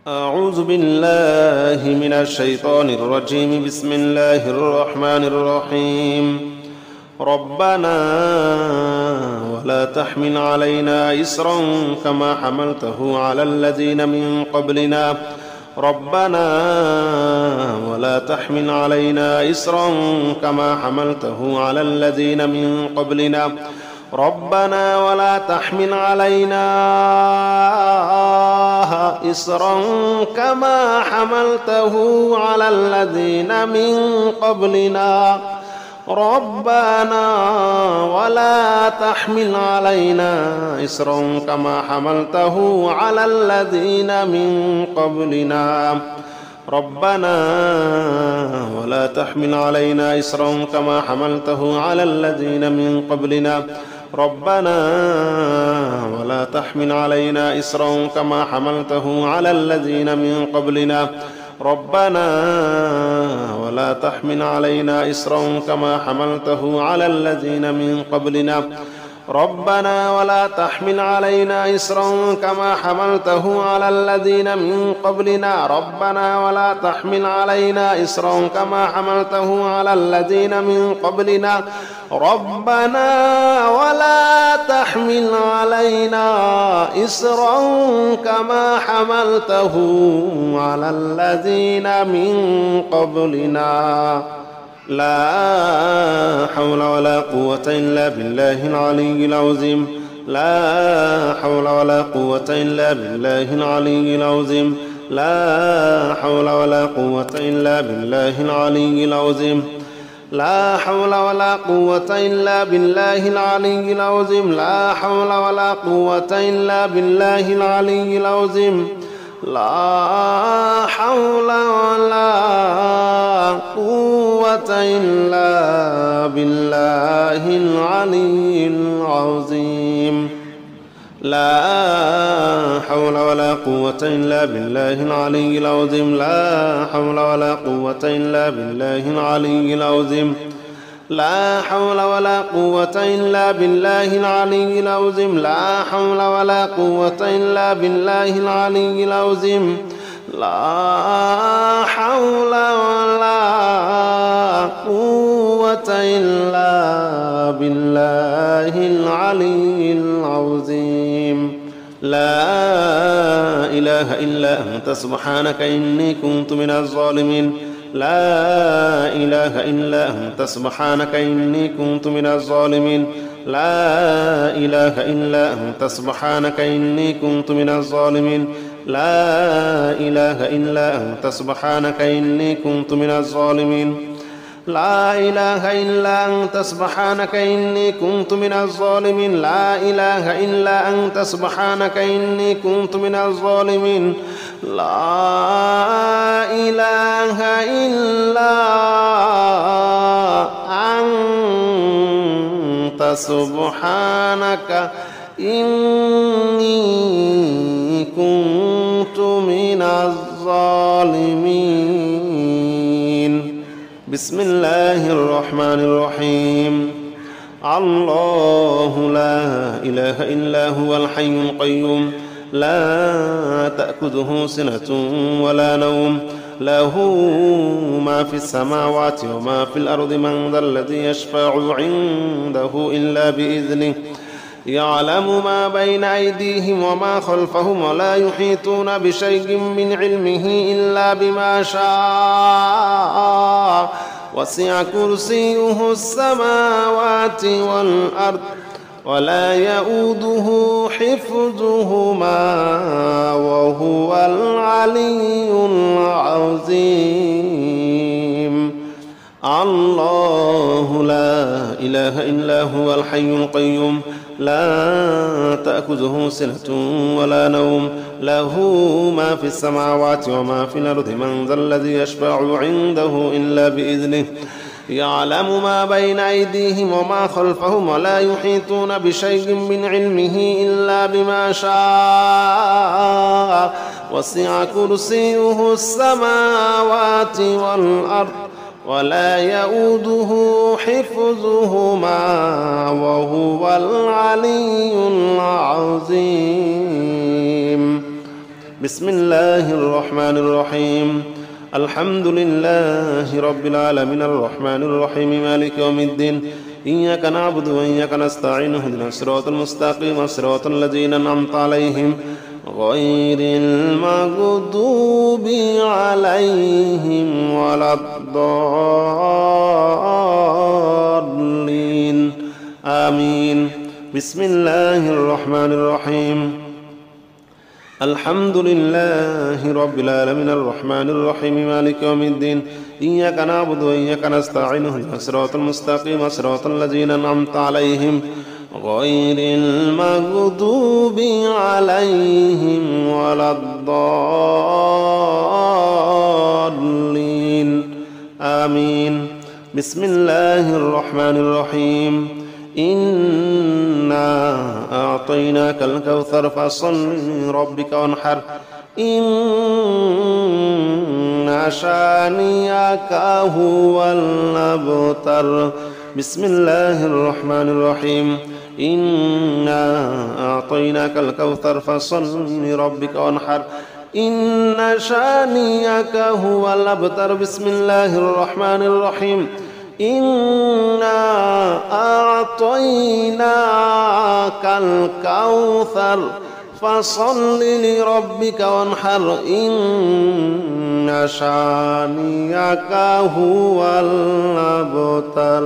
أعوذ بالله من الشيطان الرجيم. بسم الله الرحمن الرحيم. ربنا ولا تحمل علينا إصرا كما حملته على الذين من قبلنا. ربنا ولا تحمل علينا إصرا كما حملته على الذين من قبلنا. ربنا ولا تحمل علينا إصرا كما حملته على الذين من قبلنا. ربنا ولا تحمل علينا إصرا كما حملته على الذين من قبلنا. ربنا ولا تحمل علينا إصرا كما حملته على الذين من قبلنا. ربنا ولا تحمل علينا إصرا كما حملته على الذين من قبلنا. ربنا ولا تحمل علينا إصرا كما حملته على الذين من قبلنا. ربنا ولا تحمل علينا إصرا كما حملته على الذين من قبلنا. ربنا ولا تحمل علينا إصرا كما حملته على الذين من قبلنا. ربنا ولا تحمل علينا إصرا كما حملته على الذين من قبلنا. لا حول ولا قوة إلا بالله العلي العظيم. لا حول ولا قوة إلا بالله العلي العظيم. لا حول ولا قوة إلا بالله العلي العظيم. لا حول ولا قوة إلا بالله العلي العظيم. لا حول ولا قوة إلا بالله العلي العظيم. لا حول ولا قوة إلا بالله العلي العظيم. لا حول ولا قوة إلا بالله العلي العظيم. لا حول ولا قوة إلا بالله العلي العظيم. لا حول ولا قوة إلا بالله العلي العظيم. لا حول ولا قوة إلا بالله العلي العظيم. لا حول ولا قوة إلا بالله العلي العظيم. لا إله إلا أنت سبحانك إني كنت من الظالمين. لا إله إلا أنت سبحانك إني كنت من الظالمين. لا إله إلا أنت سبحانك إني كنت من الظالمين. لا إله إلا أنت سبحانك إني كنت من الظالمين. لا إله إلا أنت سبحانك إني كنت من الظالمين. لا إله إلا أنت سبحانك إني كنت من الظالمين. لا إله إلا أنت سبحانك إني كنت من الظالمين. بسم الله الرحمن الرحيم. الله لا إله إلا هو الحي القيوم لا تأخذه سنة ولا نوم. له ما في السماوات وما في الأرض. من ذا الذي يشفع عنده إلا بإذنه. يعلم ما بين أيديهم وما خلفهم ولا يحيطون بشيء من علمه إلا بما شاء. وسع كرسيه السماوات والأرض ولا يؤوده حفظهما وهو العلي العظيم. الله لا إله إلا هو الحي القيوم لا تأخذه سنة ولا نوم. له ما في السماوات وما في الأرض. من ذا الذي يشفع عنده إلا بإذنه. يعلم ما بين أيديهم وما خلفهم ولا يحيطون بشيء من علمه إلا بما شاء. وسع كرسيه السماوات والأرض ولا يؤوده حفظهما وهو العلي العظيم. بسم الله الرحمن الرحيم الحمد لله رب العالمين الرحمن الرحيم مالك يوم الدين إياك نعبد وإياك نستعين اهدنا الصراط المستقيم صراط الذين أنعمت عليهم غير المغضوب عليهم ولا الضالين آمين. بسم الله الرحمن الرحيم الحمد لله رب العالمين الرحمن الرحيم مالك يوم الدين إياك نعبد وإياك نستعين اهدنا الصراط المستقيم صراط الذين أنعمت عليهم غير المغضوب عليهم ولا الضالين آمين. بسم الله الرحمن الرحيم إنا أعطيناك الكوثر فصل لربك وانحر إن شانئك هو الأبتر. بسم الله الرحمن الرحيم إنا أعطيناك الكوثر فصل لربك وانحر إن شانئك هو الأبتر. بسم الله الرحمن الرحيم إنا أعطيناك الكوثر فصل لربك وانحر إن شانئك هو الأبتر.